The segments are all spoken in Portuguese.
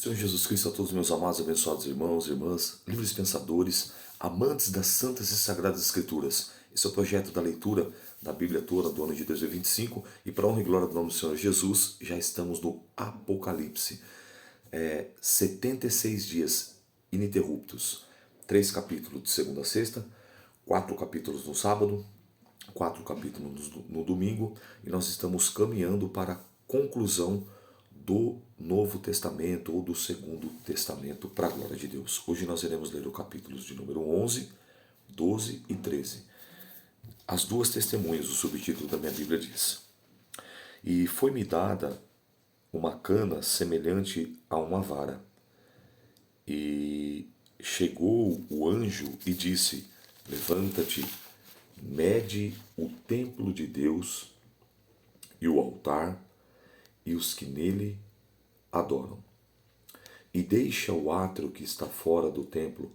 Senhor Jesus Cristo, a todos meus amados, abençoados irmãos e irmãs, livres pensadores, amantes das santas e sagradas escrituras. Esse é o projeto da leitura da Bíblia toda do ano de 2025 e para a honra e glória do nome do Senhor Jesus, já estamos no Apocalipse. 76 dias ininterruptos, 3 capítulos de segunda a sexta, 4 capítulos no sábado, 4 capítulos no domingo, e nós estamos caminhando para a conclusão do Novo Testamento ou do Segundo Testamento para a glória de Deus. Hoje nós iremos ler os capítulos de número 11, 12 e 13. As duas testemunhas, o subtítulo da minha Bíblia diz: E foi-me dada uma cana semelhante a uma vara. E chegou o anjo e disse: Levanta-te, mede o templo de Deus e o altar e os que nele adoram. E deixa o átrio que está fora do templo,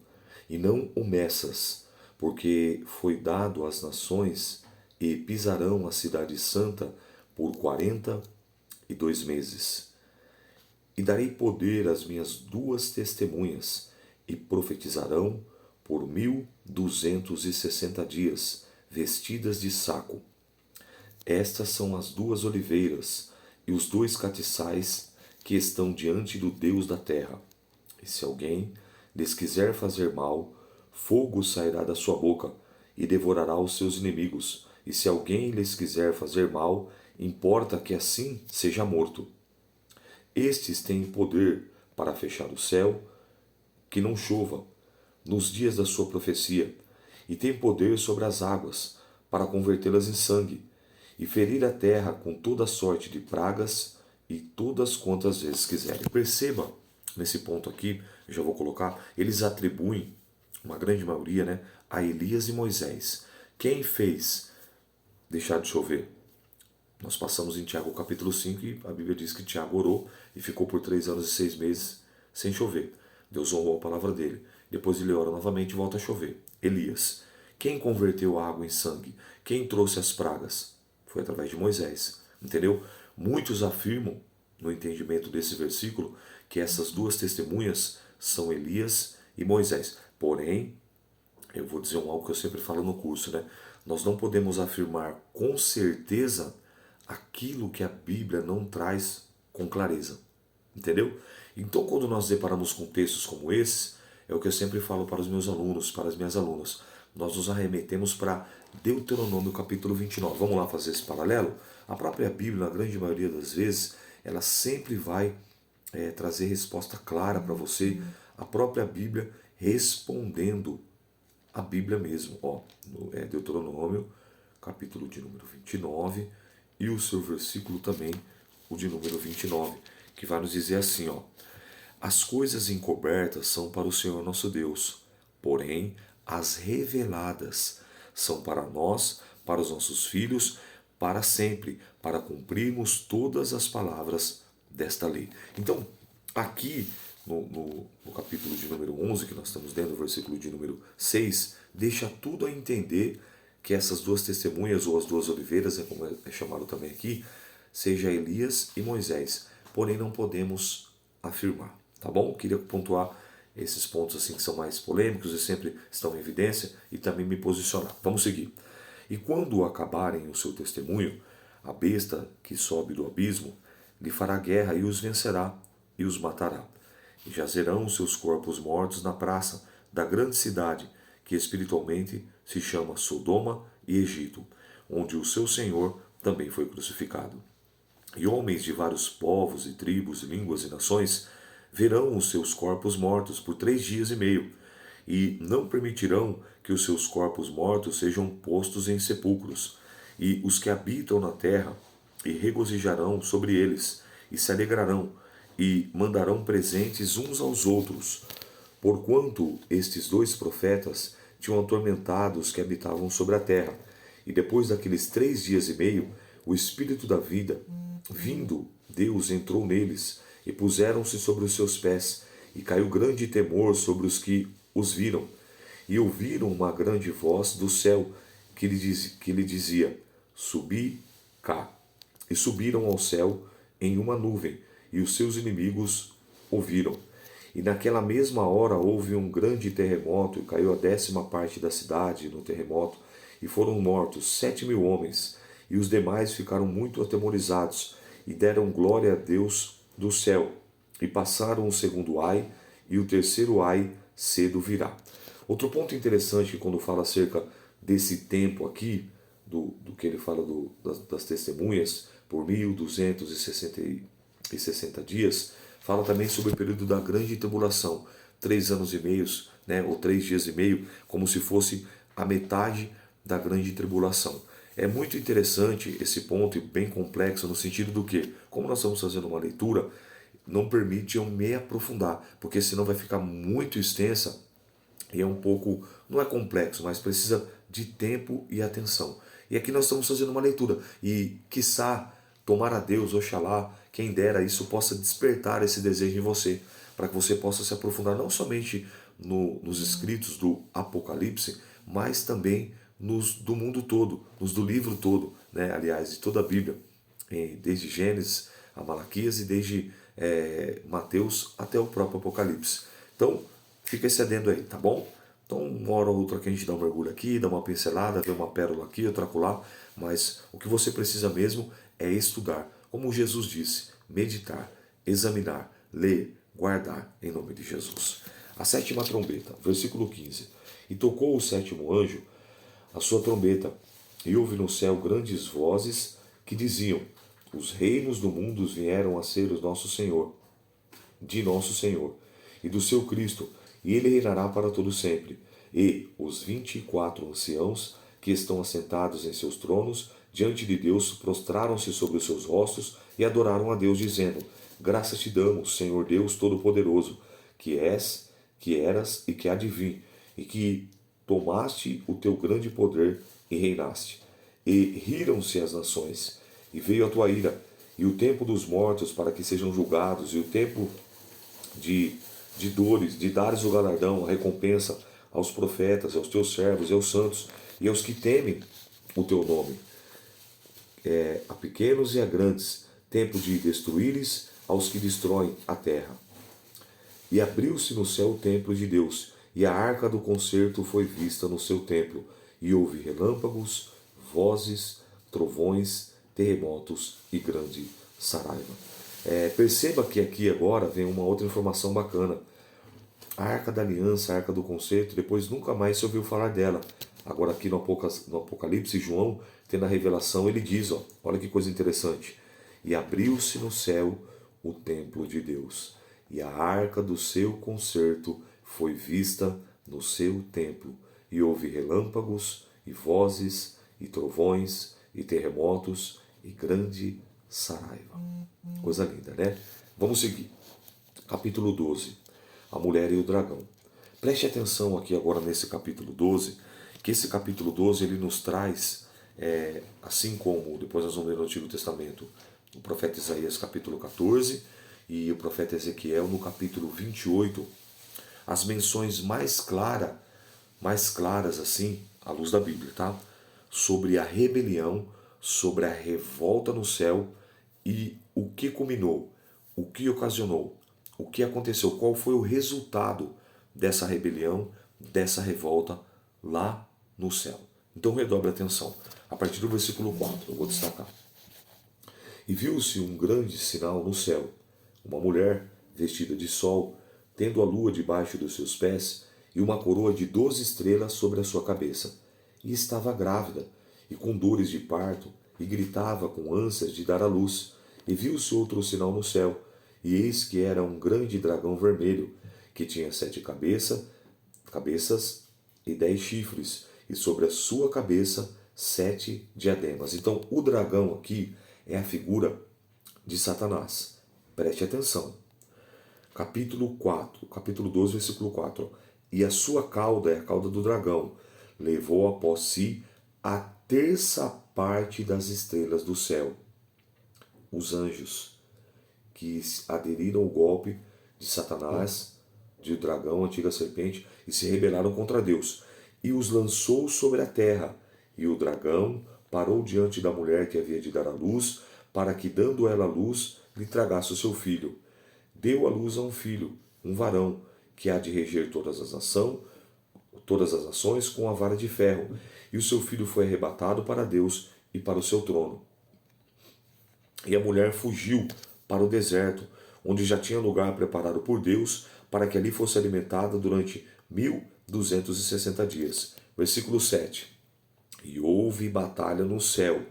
e não o meças, porque foi dado às nações, e pisarão a cidade santa por 42 meses. E darei poder às minhas duas testemunhas, e profetizarão por 1260 dias, vestidas de saco. Estas são as duas oliveiras e os dois catiçais que estão diante do Deus da terra. E se alguém lhes quiser fazer mal, fogo sairá da sua boca e devorará os seus inimigos. E se alguém lhes quiser fazer mal, importa que assim seja morto. Estes têm poder para fechar o céu, que não chova, nos dias da sua profecia, e têm poder sobre as águas, para convertê-las em sangue, e ferir a terra com toda sorte de pragas, e todas quantas vezes quiserem. Perceba, nesse ponto aqui, eu já vou colocar, eles atribuem, uma grande maioria, a Elias e Moisés. Quem fez deixar de chover? Nós passamos em Tiago capítulo 5 e a Bíblia diz que Tiago orou e ficou por 3 anos e 6 meses sem chover. Deus honrou a palavra dele. Depois ele ora novamente e volta a chover. Elias. Quem converteu a água em sangue? Quem trouxe as pragas? Foi através de Moisés. Entendeu? Muitos afirmam, no entendimento desse versículo, que essas duas testemunhas são Elias e Moisés. Porém, eu vou dizer algo que eu sempre falo no curso, Nós não podemos afirmar com certeza aquilo que a Bíblia não traz com clareza. Entendeu? Então, quando nós deparamos com textos como esses, é o que eu sempre falo para os meus alunos, para as minhas alunas. Nós nos arremetemos para Deuteronômio capítulo 29. Vamos lá fazer esse paralelo? A própria Bíblia, na grande maioria das vezes, ela sempre vai trazer resposta clara para você. A própria Bíblia respondendo a Bíblia mesmo. Deuteronômio, capítulo de número 29, e o seu versículo também, o de número 29, que vai nos dizer assim, as coisas encobertas são para o Senhor nosso Deus, porém as reveladas são para nós, para os nossos filhos, para sempre, para cumprirmos todas as palavras desta lei. Então, aqui no capítulo de número 11, que nós estamos lendo, o versículo de número 6, deixa tudo a entender que essas duas testemunhas, ou as duas oliveiras, como é chamado também aqui, seja Elias e Moisés. Porém, não podemos afirmar, tá bom? Queria pontuar esses pontos assim que são mais polêmicos e sempre estão em evidência e também me posicionar. Vamos seguir. E quando acabarem o seu testemunho, a besta que sobe do abismo lhe fará guerra e os vencerá e os matará. E jazerão seus corpos mortos na praça da grande cidade, que espiritualmente se chama Sodoma e Egito, onde o seu Senhor também foi crucificado. E homens de vários povos e tribos, línguas e nações verão os seus corpos mortos por 3 dias e meio, e não permitirão que os seus corpos mortos sejam postos em sepulcros. E os que habitam na terra e regozijarão sobre eles, e se alegrarão, e mandarão presentes uns aos outros, porquanto estes 2 profetas tinham atormentado os que habitavam sobre a terra. E depois daqueles 3 dias e meio, o Espírito da vida, vindo, Deus entrou neles, e puseram-se sobre os seus pés, e caiu grande temor sobre os que os viram. E ouviram uma grande voz do céu, que lhe dizia: Subi cá. E subiram ao céu em uma nuvem, e os seus inimigos ouviram. E naquela mesma hora houve um grande terremoto, e caiu a 10ª parte da cidade no terremoto, e foram mortos 7.000 homens, e os demais ficaram muito atemorizados, e deram glória a Deus do céu, e passaram o segundo ai, e o terceiro ai cedo virá. Outro ponto interessante que quando fala acerca desse tempo aqui, do que ele fala das testemunhas, por 1260 dias, fala também sobre o período da grande tribulação, 3 anos e meio, né, ou 3 dias e meio, como se fosse a metade da grande tribulação. É muito interessante esse ponto e bem complexo no sentido do que, como nós estamos fazendo uma leitura, não permite eu me aprofundar, porque senão vai ficar muito extensa e é um pouco, não é complexo, mas precisa de tempo e atenção. E aqui nós estamos fazendo uma leitura e, quiçá, tomar a Deus, oxalá, quem dera isso possa despertar esse desejo em você, para que você possa se aprofundar não somente nos escritos do Apocalipse, mas também nos do mundo todo, nos do livro todo, né? Aliás, de toda a Bíblia, desde Gênesis a Malaquias e desde Mateus até o próprio Apocalipse. Então, fica esse adendo aí, tá bom? Então, uma hora ou outra que a gente dá um mergulho aqui, dá uma pincelada, vê uma pérola aqui, outra acolá, mas o que você precisa mesmo é estudar. Como Jesus disse, meditar, examinar, ler, guardar, em nome de Jesus. A 7ª trombeta, versículo 15. E tocou o 7º anjo a sua trombeta, e houve no céu grandes vozes que diziam: os reinos do mundo vieram a ser o nosso Senhor, de nosso Senhor, e do seu Cristo, e ele reinará para todo sempre. E os 24 anciãos que estão assentados em seus tronos, diante de Deus, prostraram-se sobre os seus rostos e adoraram a Deus, dizendo: graças te damos, Senhor Deus Todo-Poderoso, que és, que eras e que há de vir, e que tomaste o teu grande poder e reinaste. E riram-se as nações, e veio a tua ira, e o tempo dos mortos para que sejam julgados, e o tempo de dores, de dares o galardão, a recompensa aos profetas, aos teus servos e aos santos, e aos que temem o teu nome, a pequenos e a grandes, tempo de destruíres aos que destroem a terra. E abriu-se no céu o templo de Deus, e a arca do concerto foi vista no seu templo, e houve relâmpagos, vozes, trovões, terremotos e grande saraiva. Perceba que aqui agora vem uma outra informação bacana. A Arca da Aliança, a Arca do Concerto, depois nunca mais se ouviu falar dela. Agora aqui no Apocalipse, João, tendo a revelação, ele diz, olha que coisa interessante. E abriu-se no céu o templo de Deus, e a arca do seu concerto foi vista no seu templo, e houve relâmpagos, e vozes, e trovões, e terremotos, e grande saraiva. Coisa linda, né? Vamos seguir. Capítulo 12. A mulher e o dragão. Preste atenção aqui agora nesse capítulo 12, que esse capítulo 12 ele nos traz, assim como depois nós vamos ler no Antigo Testamento, o profeta Isaías capítulo 14 e o profeta Ezequiel no capítulo 28, as menções mais claras assim, à luz da Bíblia, tá? Sobre a rebelião, sobre a revolta no céu e o que culminou, o que ocasionou, o que aconteceu, qual foi o resultado dessa rebelião, dessa revolta lá no céu. Então redobre a atenção. A partir do versículo 4, eu vou destacar. E viu-se um grande sinal no céu, uma mulher vestida de sol, tendo a lua debaixo dos seus pés e uma coroa de 12 estrelas sobre a sua cabeça. E estava grávida, e com dores de parto, e gritava com ânsias de dar à luz. E viu-se outro sinal no céu, e eis que era um grande dragão vermelho, que tinha 7 cabeças e 10 chifres, e sobre a sua cabeça 7 diademas. Então, o dragão aqui é a figura de Satanás. Preste atenção. Capítulo 12, versículo 4. E a sua cauda é a cauda do dragão. Levou após si a terça parte das estrelas do céu. Os anjos que aderiram ao golpe de Satanás, de dragão, antiga serpente, e se rebelaram contra Deus. E os lançou sobre a terra. E o dragão parou diante da mulher que havia de dar à luz, para que, dando ela à luz, lhe tragasse o seu filho. deu à luz a um filho, um varão, que há de reger todas as nações com a vara de ferro. E o seu filho foi arrebatado para Deus e para o seu trono. E a mulher fugiu para o deserto, onde já tinha lugar preparado por Deus, para que ali fosse alimentada durante 1260 dias. Versículo 7. E houve batalha no céu.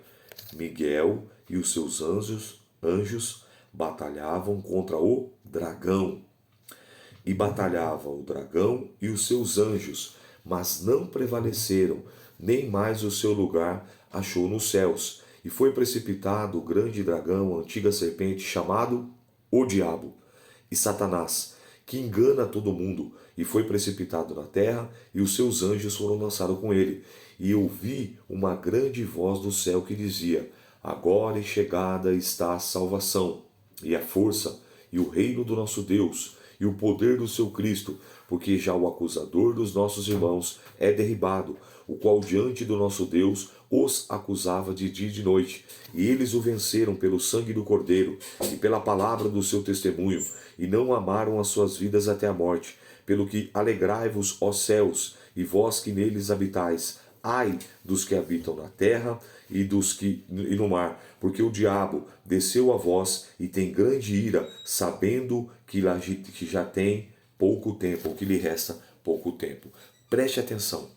Miguel e os seus anjos batalhavam contra o dragão. E batalhava o dragão e os seus anjos, mas não prevaleceram, nem mais o seu lugar achou nos céus. E foi precipitado o grande dragão, a antiga serpente, chamado o Diabo e Satanás, que engana todo mundo, e foi precipitado na terra, e os seus anjos foram lançados com ele. E eu vi uma grande voz do céu que dizia: agora é chegada está a salvação, e a força, e o reino do nosso Deus, e o poder do seu Cristo, porque já o acusador dos nossos irmãos é derribado, o qual diante do nosso Deus os acusava de dia e de noite. E eles o venceram pelo sangue do Cordeiro e pela palavra do seu testemunho, e não amaram as suas vidas até a morte. Pelo que alegrai-vos, ó céus, e vós que neles habitais. Ai dos que habitam na terra e no mar, porque o diabo desceu a vós e tem grande ira, sabendo que já tem pouco tempo, ou que lhe resta pouco tempo. Preste atenção.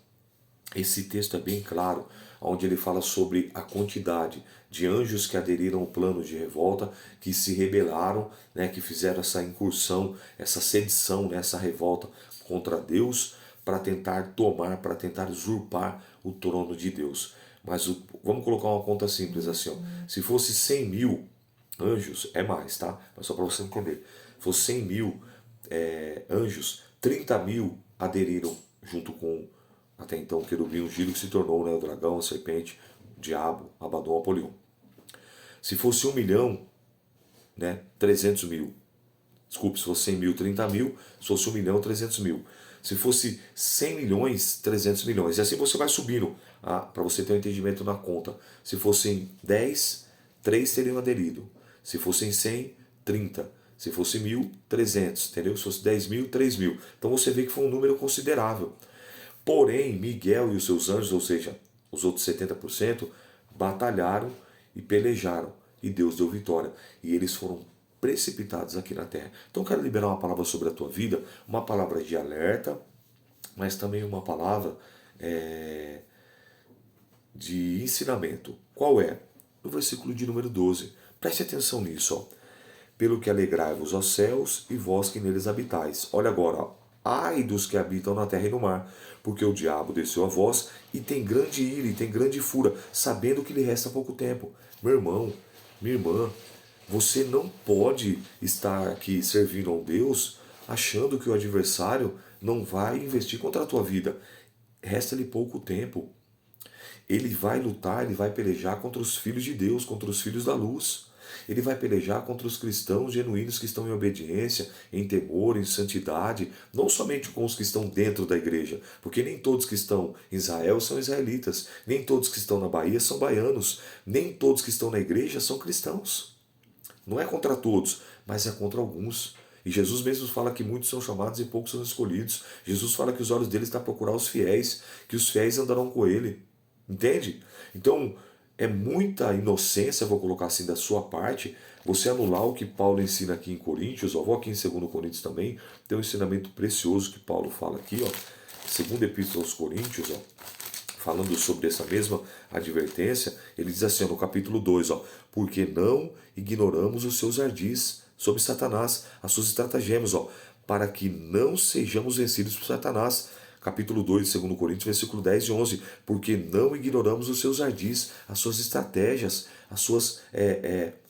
Esse texto é bem claro, onde ele fala sobre a quantidade de anjos que aderiram ao plano de revolta, que se rebelaram, né, que fizeram essa incursão, essa sedição, né, essa revolta contra Deus, para tentar tomar, para tentar usurpar o trono de Deus. Mas vamos colocar uma conta simples assim, ó. Se fosse 100 mil anjos, é mais, tá? Mas só para você entender. Se fosse 100 mil anjos, 30 mil aderiram junto com, até então, o querubim ungido, que se tornou, né, o dragão, a serpente, o diabo, Abaddon, Apolion. Se fosse 1 milhão, né, 300 mil. Desculpe, se fosse 100 mil, 30 mil. Se fosse 1 milhão, 300 mil. Se fosse 100 milhões, 300 milhões. E assim você vai subindo, para você ter um entendimento na conta. Se fossem 10, 3 teriam aderido. Se fossem 100, 30. Se fosse 1.000, 300. Entendeu? Se fosse 10 mil, 3 mil. Então você vê que foi um número considerável. Porém, Miguel e os seus anjos, ou seja, os outros 70%, batalharam e pelejaram. E Deus deu vitória. E eles foram precipitados aqui na terra. Então eu quero liberar uma palavra sobre a tua vida, uma palavra de alerta, mas também uma palavra de ensinamento. Qual é? No versículo de número 12. Preste atenção nisso. Ó. Pelo que alegrai-vos aos céus e vós que neles habitais. Olha agora, ó. Ai dos que habitam na terra e no mar, porque o diabo desceu a vós e tem grande ira e tem grande fúria, sabendo que lhe resta pouco tempo. Meu irmão, minha irmã, você não pode estar aqui servindo a um Deus achando que o adversário não vai investir contra a tua vida. Resta-lhe pouco tempo. Ele vai lutar, ele vai pelejar contra os filhos de Deus, contra os filhos da luz. Ele vai pelejar contra os cristãos genuínos que estão em obediência, em temor, em santidade, não somente com os que estão dentro da igreja, porque nem todos que estão em Israel são israelitas, nem todos que estão na Bahia são baianos, nem todos que estão na igreja são cristãos. Não é contra todos, mas é contra alguns. E Jesus mesmo fala que muitos são chamados e poucos são escolhidos. Jesus fala que os olhos dele estão a procurar os fiéis, que os fiéis andarão com ele. Entende? Então, é muita inocência, vou colocar assim, da sua parte, você anular o que Paulo ensina aqui em Coríntios. Ó, vou aqui em 2 Coríntios também, tem um ensinamento precioso que Paulo fala aqui, ó, segunda epístola aos Coríntios, ó, falando sobre essa mesma advertência, ele diz assim, ó, no capítulo 2, ó, porque não ignoramos os seus ardis sobre Satanás, as suas estratagemas, ó, para que não sejamos vencidos por Satanás. Capítulo 2 de 2 Coríntios, versículo 10 e 11, porque não ignoramos os seus ardis, as suas estratégias, as suas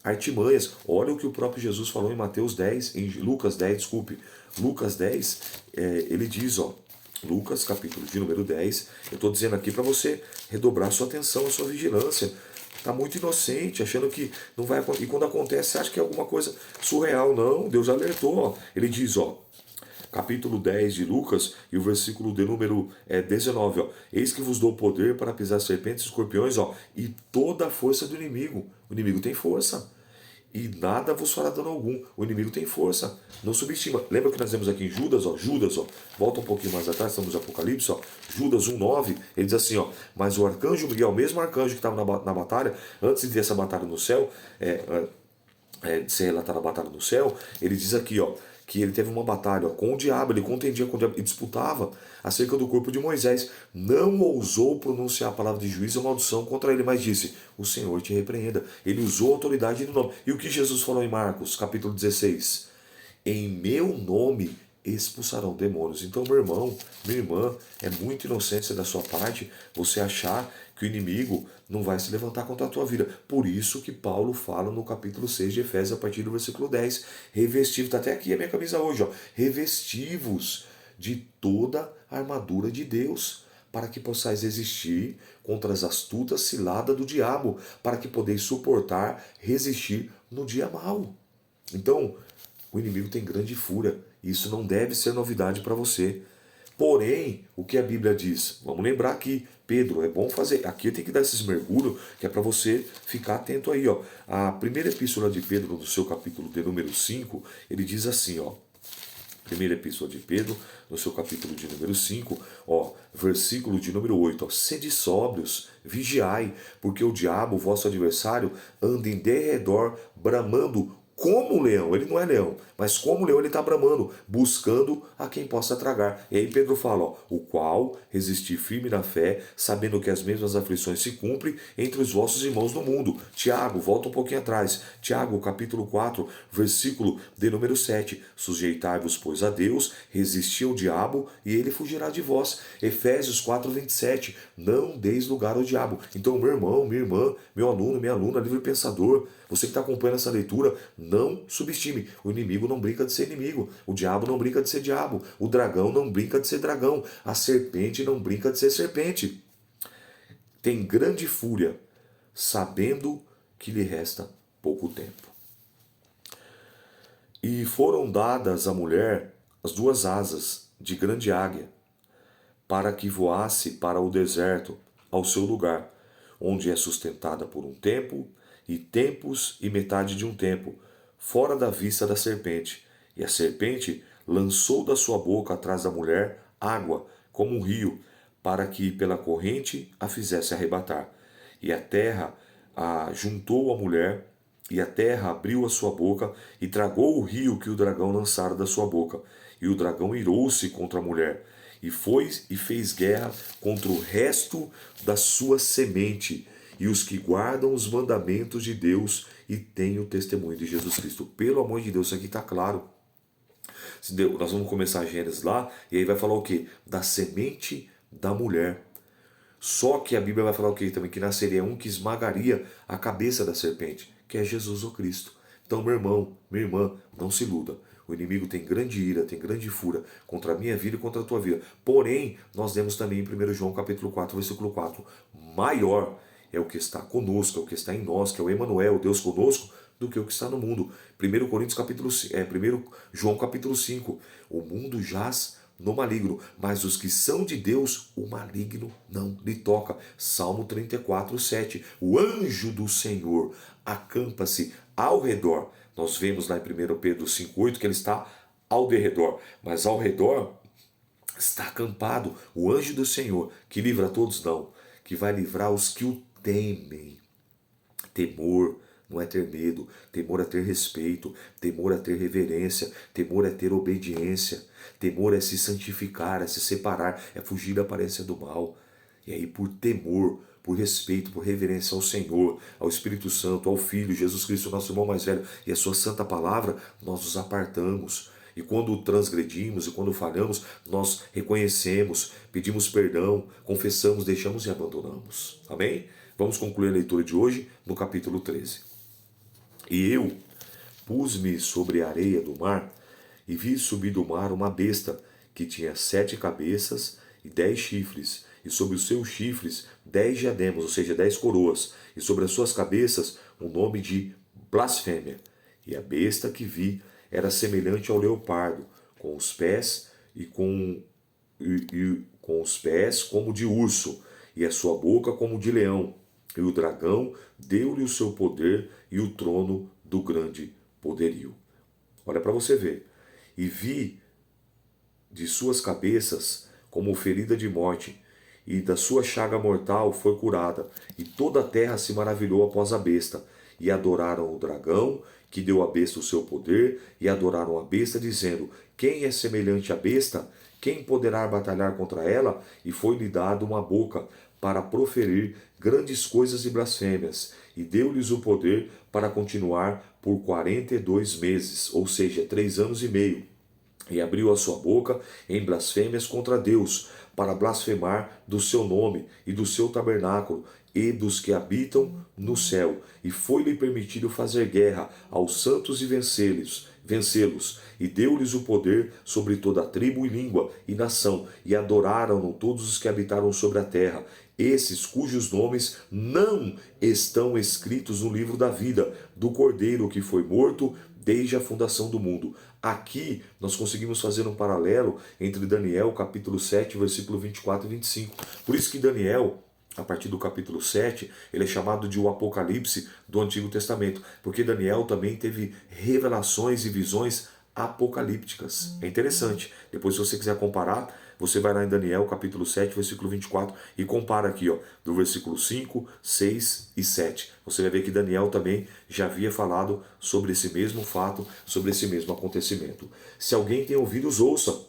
artimanhas. Olha o que o próprio Jesus falou em Mateus 10, em Lucas 10, desculpe, Lucas 10, ele diz, ó, Lucas, capítulo de número 10, eu estou dizendo aqui para você redobrar sua atenção, a sua vigilância. Está muito inocente, achando que não vai acontecer. E quando acontece, você acha que é alguma coisa surreal. Não, Deus alertou. Ó. Ele diz, ó, capítulo 10 de Lucas, e o versículo de número 19. Ó, eis que vos dou poder para pisar serpentes e escorpiões, ó, e toda a força do inimigo. O inimigo tem força. e nada vos fará dano algum. O inimigo tem força, não subestima. Lembra que nós vemos aqui em Judas, Judas, volta um pouquinho mais atrás, estamos no Apocalipse, Judas 1:9, ele diz assim, mas o arcanjo Miguel, o mesmo arcanjo que estava na batalha, antes de ter essa batalha no céu, de ser relatada a batalha no céu, ele diz aqui, que ele teve uma batalha com o diabo, ele contendia com o diabo e disputava acerca do corpo de Moisés. Não ousou pronunciar a palavra de juízo ou maldição contra ele, mas disse, o Senhor te repreenda. Ele usou a autoridade do nome. E o que Jesus falou em Marcos, capítulo 16? Em meu nome expulsarão demônios. Então, meu irmão, minha irmã, é muita inocência da sua parte você achar que o inimigo não vai se levantar contra a tua vida. Por isso que Paulo fala no capítulo 6 de Efésios, a partir do versículo 10, revestivos, está até aqui a minha camisa hoje, revestivos de toda a armadura de Deus, para que possais resistir contra as astutas ciladas do diabo, para que podeis suportar, resistir no dia mau. Então, o inimigo tem grande fúria. Isso não deve ser novidade para você. Porém, o que a Bíblia diz? Vamos lembrar aqui, Pedro, é bom fazer. Aqui eu tenho que dar esses mergulhos, que é para você ficar atento aí. A primeira epístola de Pedro, no seu capítulo de número 5, ele diz assim, primeira epístola de Pedro, no seu capítulo de número 5, versículo de número 8, sede sóbrios, vigiai, porque o diabo, vosso adversário, anda em derredor, bramando como leão. Ele não é leão, mas como leão ele está bramando, buscando a quem possa tragar. E aí Pedro fala, o qual resistir firme na fé, sabendo que as mesmas aflições se cumprem entre os vossos irmãos no mundo. Tiago, volta um pouquinho atrás. Tiago, capítulo 4, versículo de número 7. Sujeitai-vos, pois, a Deus, resisti ao diabo e ele fugirá de vós. Efésios 4, 27. Não deis lugar ao diabo. Então, meu irmão, minha irmã, meu aluno, minha aluna, livre pensador, você que está acompanhando essa leitura, não subestime. O inimigo não brinca de ser inimigo. O diabo não brinca de ser diabo. O dragão não brinca de ser dragão. A serpente não brinca de ser serpente. Tem grande fúria, sabendo que lhe resta pouco tempo. E foram dadas à mulher as duas asas de grande águia, para que voasse para o deserto, ao seu lugar, onde é sustentada por um tempo, e tempos e metade de um tempo, fora da vista da serpente. E a serpente lançou da sua boca atrás da mulher água, como um rio, para que pela corrente a fizesse arrebatar. E a terra juntou a mulher, e a terra abriu a sua boca, e tragou o rio que o dragão lançara da sua boca. E o dragão irou-se contra a mulher, e foi e fez guerra contra o resto da sua semente, e os que guardam os mandamentos de Deus e têm o testemunho de Jesus Cristo. Pelo amor de Deus, isso aqui está claro. Nós vamos começar a Gênesis lá, e aí vai falar o quê? Da semente da mulher. Só que a Bíblia vai falar o quê também? Que nasceria um que esmagaria a cabeça da serpente, que é Jesus o Cristo. Então, meu irmão, minha irmã, não se iluda. O inimigo tem grande ira, tem grande fúria contra a minha vida e contra a tua vida. Porém, nós vemos também em 1 João capítulo 4, versículo 4, maior é o que está conosco, é o que está em nós, que é o Emanuel, Deus conosco, do que o que está no mundo. 1 Coríntios capítulo 1 João capítulo 5, o mundo jaz no maligno, mas os que são de Deus, o maligno não lhe toca. Salmo 34, 7. O anjo do Senhor acampa-se ao redor. Nós vemos lá em 1 Pedro 5, 8 que ele está ao derredor, mas ao redor está acampado o anjo do Senhor, que livra a todos, não, que vai livrar os que o temem. Temor não é ter medo, temor é ter respeito, temor é ter reverência, temor é ter obediência, temor é se santificar, é se separar, é fugir da aparência do mal. E aí, por temor, por respeito, por reverência ao Senhor, ao Espírito Santo, ao Filho, Jesus Cristo, nosso irmão mais velho, e a sua santa palavra, nós nos apartamos. E quando transgredimos e quando falhamos, nós reconhecemos, pedimos perdão, confessamos, deixamos e abandonamos. Amém? Vamos concluir a leitura de hoje no capítulo 13. E eu pus-me sobre a areia do mar e vi subir do mar uma besta que tinha 7 cabeças e 10 chifres, e sobre os seus chifres 10 diademas, ou seja, 10 coroas, e sobre as suas cabeças um nome de blasfêmia. E a besta que vi era semelhante ao leopardo, com os pés com os pés como de urso, e a sua boca como de leão. E o dragão deu-lhe o seu poder e o trono do grande poderio. Olha para você ver. E vi de suas cabeças como ferida de morte, e da sua chaga mortal foi curada, e toda a terra se maravilhou após a besta, e adoraram o dragão, que deu à besta o seu poder, e adoraram a besta, dizendo: quem é semelhante à besta? Quem poderá batalhar contra ela? E foi-lhe dado uma boca para proferir grandes coisas e blasfêmias, e deu-lhes o poder para continuar por 42 meses, ou seja, 3 anos e meio. E abriu a sua boca em blasfêmias contra Deus, para blasfemar do seu nome e do seu tabernáculo e dos que habitam no céu. E foi-lhe permitido fazer guerra aos santos e vencê-los, e deu-lhes o poder sobre toda a tribo e língua e nação, e adoraram-no todos os que habitaram sobre a terra, esses cujos nomes não estão escritos no livro da vida do Cordeiro que foi morto desde a fundação do mundo. Aqui nós conseguimos fazer um paralelo entre Daniel capítulo 7, versículo 24 e 25. Por isso que Daniel, a partir do capítulo 7, ele é chamado de o Apocalipse do Antigo Testamento, porque Daniel também teve revelações e visões apocalípticas. É interessante. Depois, se você quiser comparar, você vai lá em Daniel, capítulo 7, versículo 24, e compara aqui, ó, do versículo 5, 6 e 7. Você vai ver que Daniel também já havia falado sobre esse mesmo fato, sobre esse mesmo acontecimento. Se alguém tem ouvidos, ouça.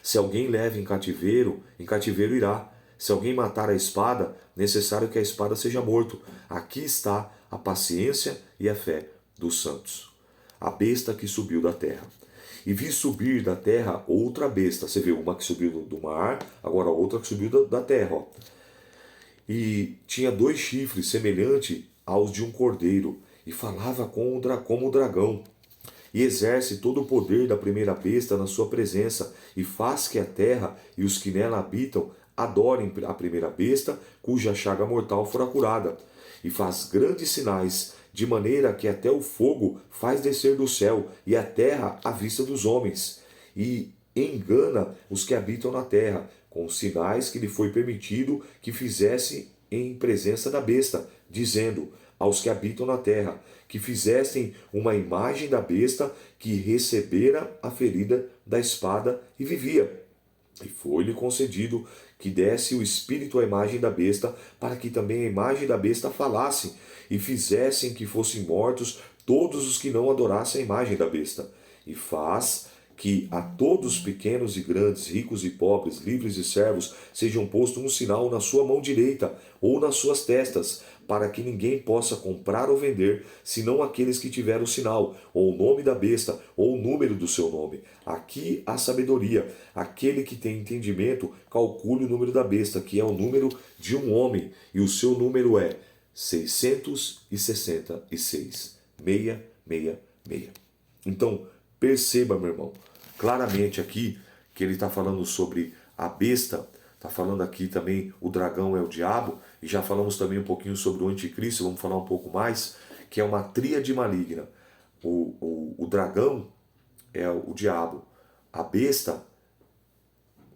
Se alguém leva em cativeiro irá. Se alguém matar a espada, necessário que a espada seja morto. Aqui está a paciência e a fé dos santos. A besta que subiu da terra. E vi subir da terra outra besta. Você vê uma que subiu do mar, agora outra que subiu da terra. Ó. E tinha 2 chifres, semelhante aos de um cordeiro, e falava como o dragão. E exerce todo o poder da primeira besta na sua presença, e faz que a terra e os que nela habitam adorem a primeira besta, cuja chaga mortal fora curada. E faz grandes sinais, de maneira que até o fogo faz descer do céu, e a terra à vista dos homens. E engana os que habitam na terra, com os sinais que lhe foi permitido que fizesse em presença da besta, dizendo aos que habitam na terra, que fizessem uma imagem da besta que recebera a ferida da espada e vivia. E foi-lhe concedido que desse o espírito à imagem da besta, para que também a imagem da besta falasse, e fizessem que fossem mortos todos os que não adorassem a imagem da besta. E faz que a todos pequenos e grandes, ricos e pobres, livres e servos, sejam posto um sinal na sua mão direita ou nas suas testas, para que ninguém possa comprar ou vender, senão aqueles que tiveram o sinal, ou o nome da besta, ou o número do seu nome. Aqui há sabedoria. Aquele que tem entendimento, calcule o número da besta, que é o número de um homem, e o seu número é 666. 666. Então, perceba, meu irmão, claramente aqui que ele está falando sobre a besta, está falando aqui também o dragão é o diabo, e já falamos também um pouquinho sobre o anticristo, vamos falar um pouco mais, que é uma tríade maligna. O dragão é o diabo, a besta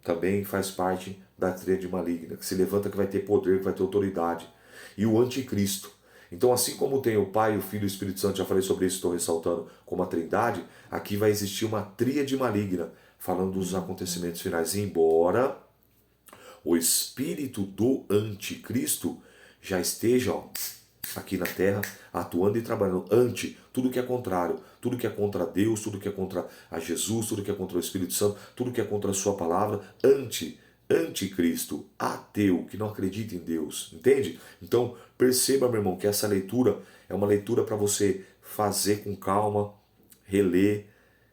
também faz parte da tríade maligna, que se levanta, que vai ter poder, que vai ter autoridade, e o anticristo. Então, assim como tem o Pai, o Filho e o Espírito Santo, já falei sobre isso, estou ressaltando como a Trindade, aqui vai existir uma tríade maligna, falando dos acontecimentos finais. Embora o espírito do anticristo já esteja aqui na terra, atuando e trabalhando tudo que é contrário, tudo que é contra Deus, tudo que é contra a Jesus, tudo que é contra o Espírito Santo, tudo que é contra a sua palavra, anticristo, ateu, que não acredita em Deus, entende? Então, perceba, meu irmão, que essa leitura é uma leitura para você fazer com calma, reler,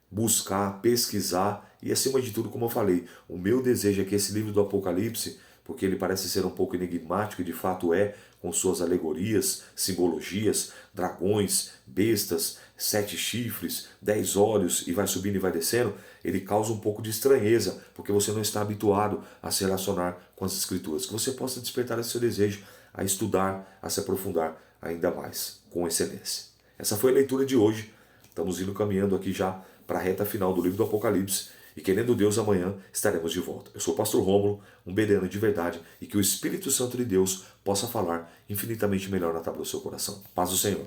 buscar, pesquisar e, acima de tudo, como eu falei, o meu desejo é que esse livro do Apocalipse, porque ele parece ser um pouco enigmático e de fato é, com suas alegorias, simbologias, dragões, bestas, 7 chifres, 10 olhos e vai subindo e vai descendo, ele causa um pouco de estranheza, porque você não está habituado a se relacionar com as Escrituras. Que você possa despertar esse seu desejo a estudar, a se aprofundar ainda mais, com excelência. Essa foi a leitura de hoje. Estamos indo caminhando aqui já para a reta final do livro do Apocalipse. E querendo Deus, amanhã estaremos de volta. Eu sou o pastor Rômulo, um bereano de verdade, e que o Espírito Santo de Deus possa falar infinitamente melhor na tábua do seu coração. Paz do Senhor.